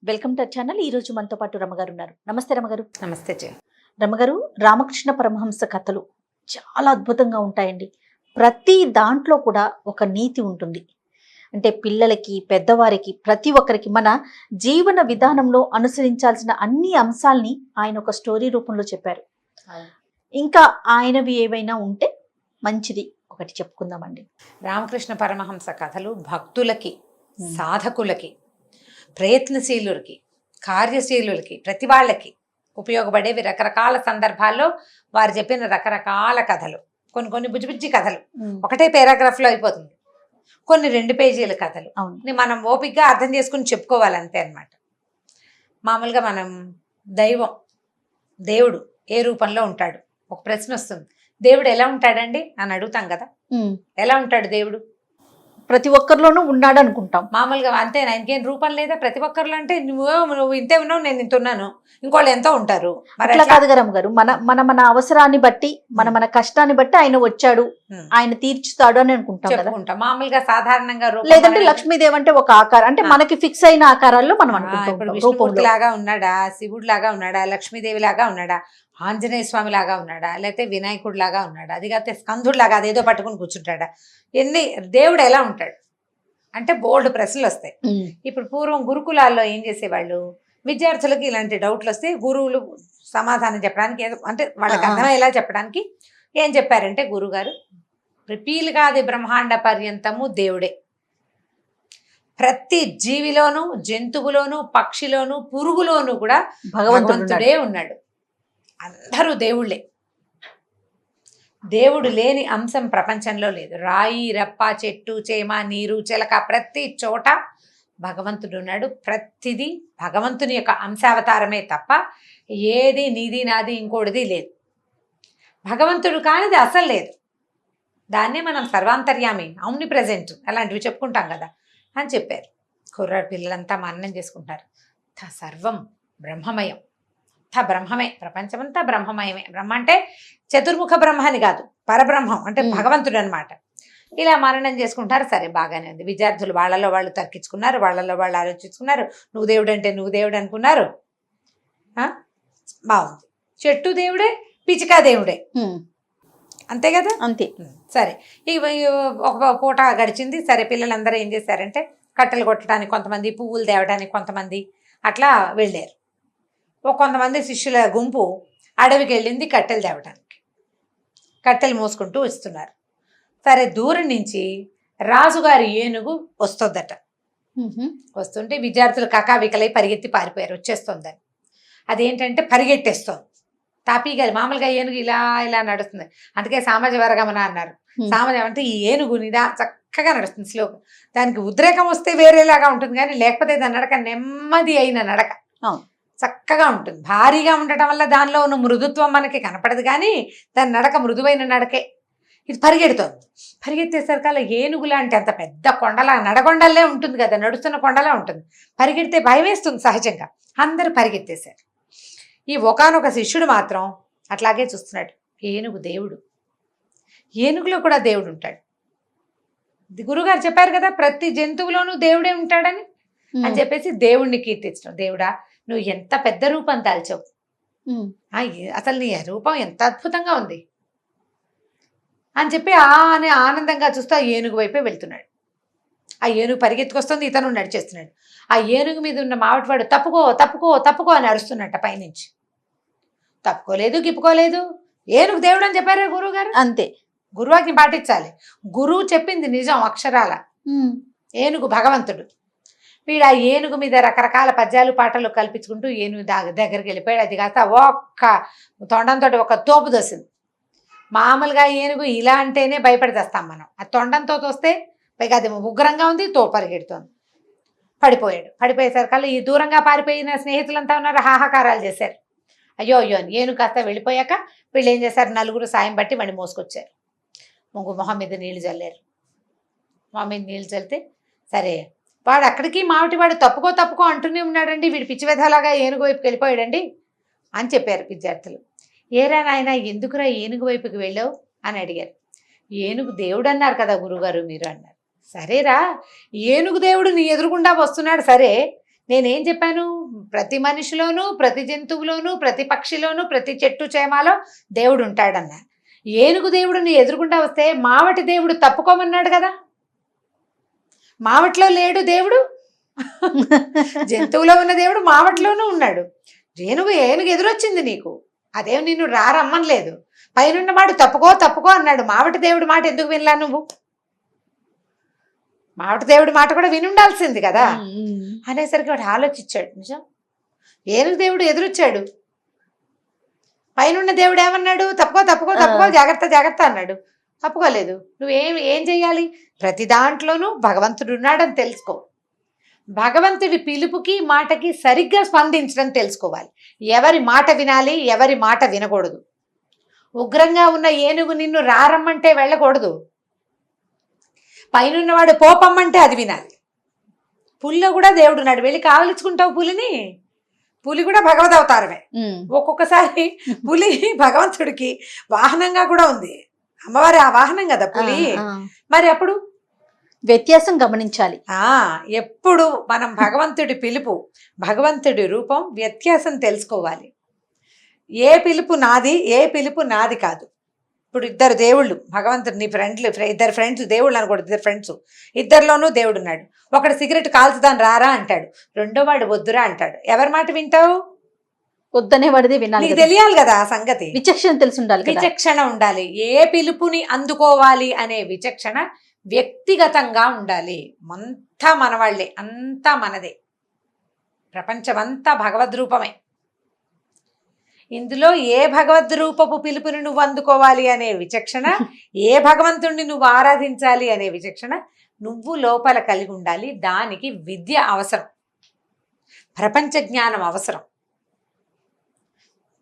Welcome to channel. ఈ రోజు మనతో పాటు రమగారు ఉన్నారు. నమస్తే రమగారు. నమస్తే జయ. రమగారు, రామకృష్ణ పరమహంస కథలు చాలా అద్భుతంగా ఉంటాయండి. ప్రతి దాంట్లో కూడా ఒక నీతి ఉంటుంది. అంటే పిల్లలకి, పెద్దవారికి, ప్రతి ఒక్కరికి మన జీవన విధానంలో అనుసరించాల్సిన అన్ని అంశాలని ఆయన ఒక స్టోరీ రూపంలో చెప్పారు. ఇంకా ఆయనవి ఏవైనా ఉంటే మంచిది ఒకటి చెప్పుకుందామండి. రామకృష్ణ పరమహంస కథలు భక్తులకి, సాధకులకి, ప్రయత్నశీలులకి, కార్యశీలులకి, ప్రతి వాళ్ళకి ఉపయోగపడేవి. రకరకాల సందర్భాల్లో వారు చెప్పిన రకరకాల కథలు. కొన్ని బుజ్జి కథలు ఒకటే పేరాగ్రాఫ్లో అయిపోతుంది, కొన్ని 2 పేజీల కథలు. మనం ఓపికగా అర్థం చేసుకుని చెప్పుకోవాలంతే అన్నమాట. మామూలుగా మనం దేవుడు ఏ రూపంలో ఉంటాడు, ఒక ప్రశ్న వస్తుంది. దేవుడు ఎలా ఉంటాడండి అని అడుగుతాం కదా. ఎలా ఉంటాడు దేవుడు? ప్రతి ఒక్కరిలోనూ ఉన్నాడు అనుకుంటాం. మామూలుగా అంతేనా? ఇంకేం రూపం లేదా ప్రతి ఒక్కరిలో? అంటే నువ్వు ఇంతే ఉన్నావు, నేను ఇంత ఉన్నాను, ఇంకోళ్ళు ఎంతో ఉంటారు. మరి అట్లా కాదు గారు గారు, మన అవసరాన్ని బట్టి, మన కష్టాన్ని బట్టి ఆయన వచ్చాడు, ఆయన తీర్చుతాడు అని అనుకుంటాం. మామూలుగా సాధారణంగా లేదంటే లక్ష్మీదేవి అంటే ఒక ఆకారం, అంటే మనకి ఫిక్స్ అయిన ఆకారాల్లో మనం అనుకుంటాం. విష్ణుమూర్తి లాగా ఉన్నాడా, శివుడు లాగా ఉన్నాడా, లక్ష్మీదేవి లాగా ఉన్నాడా, ఆంజనేయ స్వామి లాగా ఉన్నాడా, లేకపోతే వినాయకుడు లాగా ఉన్నాడా, అది కాకపోతే స్కంధుడు లాగా అదేదో పట్టుకుని కూర్చుంటాడా, దేవుడు ఎలా ఉంటాడు అంటే బోల్డ్ ప్రశ్నలు వస్తాయి. ఇప్పుడు పూర్వం గురుకులాల్లో ఏం చేసేవాళ్ళు, విద్యార్థులకి ఇలాంటి డౌట్లు వస్తే గురువులు సమాధానం చెప్పడానికి, ఏదో అంటే వాళ్ళకి అర్థమయ్యేలా చెప్పడానికి ఏం చెప్పారంటే, గురుగారు పిపీలికాది బ్రహ్మాండ పర్యంతము దేవుడే. ప్రతి జీవిలోనూ, జంతువులోనూ, పక్షిలోనూ, పురుగులోనూ కూడా భగవంతుడే ఉన్నాడు. అందరూ దేవుళ్ళే. దేవుడు లేని అంశం ప్రపంచంలో లేదు. రాయి, రప్ప, చెట్టు, చేమ, నీరు, చిలక, ప్రతి చోట భగవంతుడు ఉన్నాడు. ప్రతిదీ భగవంతుని యొక్క అంశావతారమే తప్ప ఏది నీది నాది ఇంకోటిది లేదు. భగవంతుడు కానిది అసలు లేదు. దాన్నే మనం సర్వాంతర్యామి, ఆమ్ని ప్రెజెంట్ అలాంటివి చెప్పుకుంటాం కదా అని చెప్పారు. కుర్రాడు పిల్లలంతా మననం చేసుకుంటారు. సర్వం బ్రహ్మమయం, బ్రహ్మమే, ప్రపంచమంతా బ్రహ్మమయమే. బ్రహ్మ అంటే చతుర్ముఖ బ్రహ్మ అని కాదు, పరబ్రహ్మం అంటే భగవంతుడు అనమాట. ఇలా మననం చేసుకుంటారు. సరే, బాగానే ఉంది. విద్యార్థులు వాళ్ళలో వాళ్ళు తర్కించుకున్నారు, వాళ్ళలో వాళ్ళు ఆలోచించుకున్నారు. నువ్వు దేవుడు అంటే నువ్వు దేవుడు అనుకున్నారు. బాగుంది. చెట్టు దేవుడే, పిచ్చికా దేవుడే, అంతే కదా. అంతే. సరే, ఒక పూట గడిచింది. సరే, పిల్లలందరూ ఏం చేశారంటే కట్టెలు కొట్టడానికి కొంతమంది, పువ్వులు తేవడానికి కొంతమంది అట్లా వెళ్ళారు. కొంతమంది శిష్యుల గుంపు అడవికి వెళ్ళింది కట్టెలు తేవడానికి. కట్టెలు మోసుకుంటూ వస్తున్నారు. సరే, దూరం నుంచి రాజుగారి ఏనుగు వస్తుందట. వస్తుంటే విద్యార్థులు కకావికలై పరిగెత్తి పారిపోయారు, వచ్చేస్తుందని. అదేంటంటే పరిగెట్టేస్తోంది. తాపీగా మామూలుగా ఏనుగు ఇలా ఇలా నడుస్తుంది, అందుకే సామాజ వరగమన అన్నారు. సామాజం అంటే ఈ ఏనుగు చక్కగా నడుస్తుంది, స్లోగా. దానికి ఉద్రేకం వస్తే వేరేలాగా ఉంటుంది, కానీ లేకపోతే దాని నడక నెమ్మది అయిన నడక, చక్కగా ఉంటుంది. భారీగా ఉండటం వల్ల దానిలో ఉన్న మృదుత్వం మనకి కనపడదు, కానీ దాని నడక మృదువైన నడకే. ఇది పరిగెడుతోంది. పరిగెత్తేసరికల్లా ఏనుగు లాంటి అంత పెద్ద కొండలా, నడగొండలే ఉంటుంది కదా, నడుస్తున్న కొండలా ఉంటుంది. పరిగెడితే భయం వేస్తుంది సహజంగా. అందరూ పరిగెత్తేశారు. ఈ ఒకానొక శిష్యుడు మాత్రం అట్లాగే చూస్తున్నాడు. ఏనుగు దేవుడు, ఏనుగులో కూడా దేవుడు ఉంటాడు. గురుగారు చెప్పారు కదా, ప్రతి జంతువులోనూ దేవుడే ఉంటాడని అని చెప్పేసి దేవుణ్ణి కీర్తించడం. దేవుడా, నువ్వు ఎంత పెద్ద రూపం దాల్చావు, అసలు నీ రూపం ఎంత అద్భుతంగా ఉంది అని చెప్పి అని ఆనందంగా చూస్తూ ఆ ఏనుగు వైపే వెళ్తున్నాడు. ఆ ఏనుగు పరిగెత్తుకొస్తుంది, ఇతను నడిచేస్తున్నాడు. ఆ ఏనుగు మీద ఉన్న మావటివాడు తప్పుకో తప్పుకో తప్పుకో అని అరుస్తున్నట్ట పైనుంచి. తప్పుకోలేదు, గిప్పుకోలేదు. ఏనుగు దేవుడు అని చెప్పారే గురువు గారు, అంతే. గురువాకి పాటించాలి. గురువు చెప్పింది నిజం అక్షరాల. ఏనుగు భగవంతుడు. వీడు ఆ ఏనుగు మీద రకరకాల పద్యాలు పాటలు కల్పించుకుంటూ ఏనుగు దగ్గరికి వెళ్ళిపోయాడు. అది కాస్త ఒక్క తొండంతో ఒక తోపు దోసింది. మామూలుగా ఏనుగు ఇలా అంటేనే భయపడితేస్తాం మనం, ఆ తొండంతో తోస్తే పైగా అది ఉగ్రంగా ఉంది, పరిగెడుతోంది. పడిపోయాడు. పడిపోయేసరికల్లా ఈ దూరంగా పారిపోయిన స్నేహితులంతా ఉన్నారు, హాహాకారాలు చేశారు. అయ్యో అయ్యో అని. ఏనుగు కాస్త వెళ్ళిపోయాక వీళ్ళు ఏం చేశారు, నలుగురు సాయం బట్టి వాడిని మోసుకొచ్చారు. మొహం మీద నీళ్లు చల్లారు. మొహం మీద నీళ్లు చల్లితే సరే, వాడు అక్కడికి మావటివాడు తప్పుకో తప్పుకో అంటూనే ఉన్నాడండి. వీడు పిచ్చివెధలాగా ఏనుగు వైపుకి వెళ్ళిపోయాడండి అని చెప్పారు విద్యార్థులు. ఏరా నాయన, ఎందుకురా ఏనుగు వైపుకి వెళ్ళావు అని అడిగారు. ఏనుగు దేవుడు అన్నారు కదా గురుగారు మీరు అన్నారు. సరేరా, ఏనుగు దేవుడు నీ ఎదురుగుండా వస్తున్నాడు, సరే, నేనేం చెప్పాను, ప్రతి మనిషిలోనూ, ప్రతి జంతువులోనూ, ప్రతి పక్షిలోనూ, ప్రతి చెట్టు చేమాలో దేవుడు ఉంటాడన్నా. ఏనుగు దేవుడు నీ ఎదురుగుండా వస్తే మావటి దేవుడు తప్పుకోమన్నాడు కదా. మావట్లో లేడు దేవుడు, జంతువులో ఉన్న దేవుడు మావట్లోనూ ఉన్నాడు. ఏనుగు ఎదురొచ్చింది నీకు, అదేం నిన్ను రారమ్మనలేదు. పైనున్న మాట తప్పుకో అన్నాడు. మావటి దేవుడి మాట ఎందుకు వినలా నువ్వు? మావటి దేవుడి మాట కూడా వినుండాల్సింది కదా. అనేసరికి వాడు ఆలోచించాడు. నిజం, ఏనుగు దేవుడు ఎదురొచ్చాడు, పైనున్న దేవుడు ఏమన్నాడు? తప్పుకో జాగ్రత్త అన్నాడు. తప్పుకోలేదు. ఏం చెయ్యాలి? ప్రతి దాంట్లోనూ భగవంతుడు ఉన్నాడని తెలుసుకో. భగవంతుడి పిలుపుకి మాటకి సరిగ్గా స్పందించడం తెలుసుకోవాలి. ఎవరి మాట వినాలి, ఎవరి మాట వినకూడదు. ఉగ్రంగా ఉన్న ఏనుగు నిన్ను రారమ్మంటే వెళ్ళకూడదు. పైనున్నవాడు పోపమ్మంటే అది వినాలి. పులిలో కూడా దేవుడు ఉన్నాడు, వెళ్ళి కావలించుకుంటావు పులిని. పులి కూడా భగవద్ అవతారమే. ఒక్కొక్కసారి పులి భగవంతుడికి వాహనంగా కూడా ఉంది. అమ్మవారి ఆ వాహనం కదా పులి. మరి అప్పుడు వ్యత్యాసం గమనించాలి. ఎప్పుడు మనం భగవంతుడి పిలుపు, భగవంతుడి రూపం, వ్యత్యాసం తెలుసుకోవాలి. ఏ పిలుపు నాది, ఏ పిలుపు నాది కాదు. ఇప్పుడు ఇద్దరు దేవుళ్ళు, భగవంతుడు నీ ఇద్దరు ఫ్రెండ్స్ దేవుళ్ళు అనుకోండి, ఇద్దరు ఫ్రెండ్స్, ఇద్దరిలోనూ దేవుడు ఉన్నాడు. ఒకడు సిగరెట్ కాల్చుదాని రారా అంటాడు, రెండో వాడు వద్దురా అంటాడు. ఎవరి మాట వింటావు? వద్దనే వాడిదే వినాలి. నీకు తెలియాలి కదా ఆ సంగతి. విచక్షణ తెలిసి ఉండాలి, విచక్షణ ఉండాలి. ఏ పిలుపుని అందుకోవాలి అనే విచక్షణ వ్యక్తిగతంగా ఉండాలి. అంతా మనవాళ్లే, అంతా మనదే. ప్రపంచమంతా భగవద్ రూపమే. ఇందులో ఏ భగవద్ రూపపు పిలుపుని నువ్వు అందుకోవాలి అనే విచక్షణ, ఏ భగవంతుణ్ణి నువ్వు ఆరాధించాలి అనే విచక్షణ నువ్వు లోపల కలిగి ఉండాలి. దానికి విద్య అవసరం, ప్రపంచ జ్ఞానం అవసరం,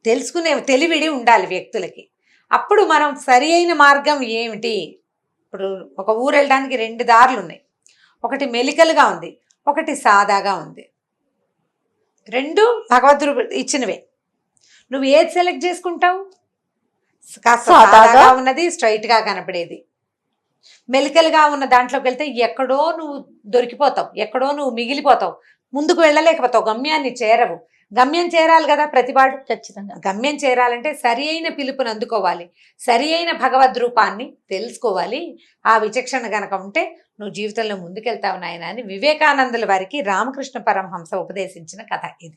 తెలుసుకునే తెలివిడి ఉండాలి వ్యక్తులకి. అప్పుడు మనం సరి అయిన మార్గం ఏమిటి? ఇప్పుడు ఒక ఊరు వెళ్ళడానికి 2 దారులు ఉన్నాయి. ఒకటి మెలికలుగా ఉంది, ఒకటి సాదాగా ఉంది. 2 భగవద్గురు ఇచ్చినవే. నువ్వు ఏది సెలెక్ట్ చేసుకుంటావు? కాస్త సాదాగా ఉన్నది, స్ట్రైట్గా కనపడేది. మెలికలుగా ఉన్న దాంట్లోకి వెళ్తే ఎక్కడో నువ్వు దొరికిపోతావు, ఎక్కడో నువ్వు మిగిలిపోతావు, ముందుకు వెళ్ళలేకపోతావు, గమ్యాన్ని చేరవు. గమ్యం చేరాలి కదా ప్రతివాడు. ఖచ్చితంగా గమ్యం చేరాలంటే సరి అయిన పిలుపుని అందుకోవాలి, సరి అయిన భగవద్ రూపాన్ని తెలుసుకోవాలి. ఆ విచక్షణ గనక ఉంటే నువ్వు జీవితంలో ముందుకెళ్తావు నాయన అని వివేకానందుల వారికి రామకృష్ణ పరమహంస ఉపదేశించిన కథ ఇది.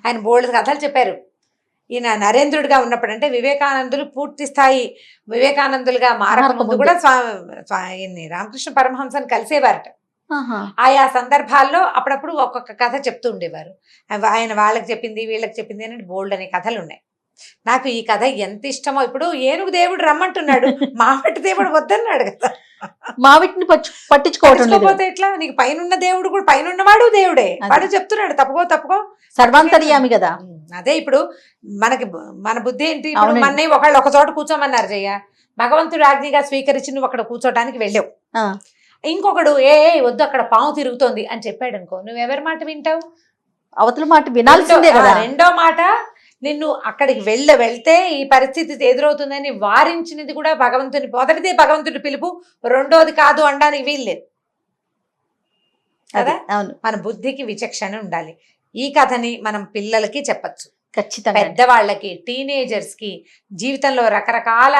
ఆయన బోల్డ్ కథలు చెప్పారు. ఈయన నరేంద్రుడిగా ఉన్నప్పుడు, అంటే వివేకానందులు పూర్తి స్థాయి వివేకానందులుగా మారకముందు కూడా రామకృష్ణ పరమహంసని కలిసేవారట. ఆయా సందర్భాల్లో అప్పుడప్పుడు ఒక్కొక్క కథ చెప్తూ ఉండేవారు. ఆయన వాళ్ళకి చెప్పింది, వీళ్ళకి చెప్పింది అని బోల్డ్ అనే కథలు ఉన్నాయి. నాకు ఈ కథ ఎంత ఇష్టమో. ఇప్పుడు ఏనుగు దేవుడు రమ్మంటున్నాడు, మావిటి దేవుడు వద్దన్నాడు కదా. మావిటిని పట్టించుకోకపోతే ఎట్లా? నీకు పైనున్న దేవుడు కూడా, పైనున్నవాడు దేవుడే, వాడు చెప్తున్నాడు తప్పుకో సర్వాంతర్యామి కదా. అదే ఇప్పుడు మన బుద్ధి ఏంటి? ఇప్పుడు మన ఒకళ్ళు ఒక చోట కూర్చోమన్నారు జయ, భగవంతుడు ఆజ్ఞగా స్వీకరించి నువ్వు అక్కడ కూర్చోటానికి వెళ్ళావు. ఇంకొకడు వద్దు అక్కడ పాము తిరుగుతోంది అని చెప్పాడు అనుకో, నువ్వెవరి మాట వింటావు? అవతల మాట వినాల్సిందే కదా. రెండో మాట, నిన్ను అక్కడికి వెళ్తే ఈ పరిస్థితి ఎదురవుతుందని వారించినది కూడా భగవంతుని. మొదటిదే భగవంతుడి పిలుపు, రెండోది కాదు అనడానికి వీల్లేదు కదా. అవును, మన బుద్ధికి విచక్షణ ఉండాలి. ఈ కథని మనం పిల్లలకి చెప్పచ్చు, ఖచ్చితంగా. పెద్దవాళ్ళకి, టీనేజర్స్ కి, జీవితంలో రకరకాల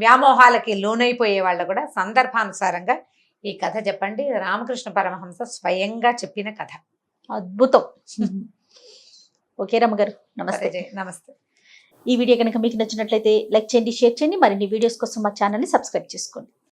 వ్యామోహాలకి లోనైపోయే వాళ్ళు కూడా సందర్భానుసారంగా ఈ కథ చెప్పండి. రామకృష్ణ పరమహంస స్వయంగా చెప్పిన కథ. అద్భుతం. ఓకే రమ్మగారు, నమస్తే. నమస్తే. ఈ వీడియో కనుక మీకు నచ్చినట్లయితే లైక్ చేయండి, షేర్ చేయండి. మరిన్ని వీడియోస్ కోసం మా ఛానల్ని సబ్స్క్రైబ్ చేసుకోండి.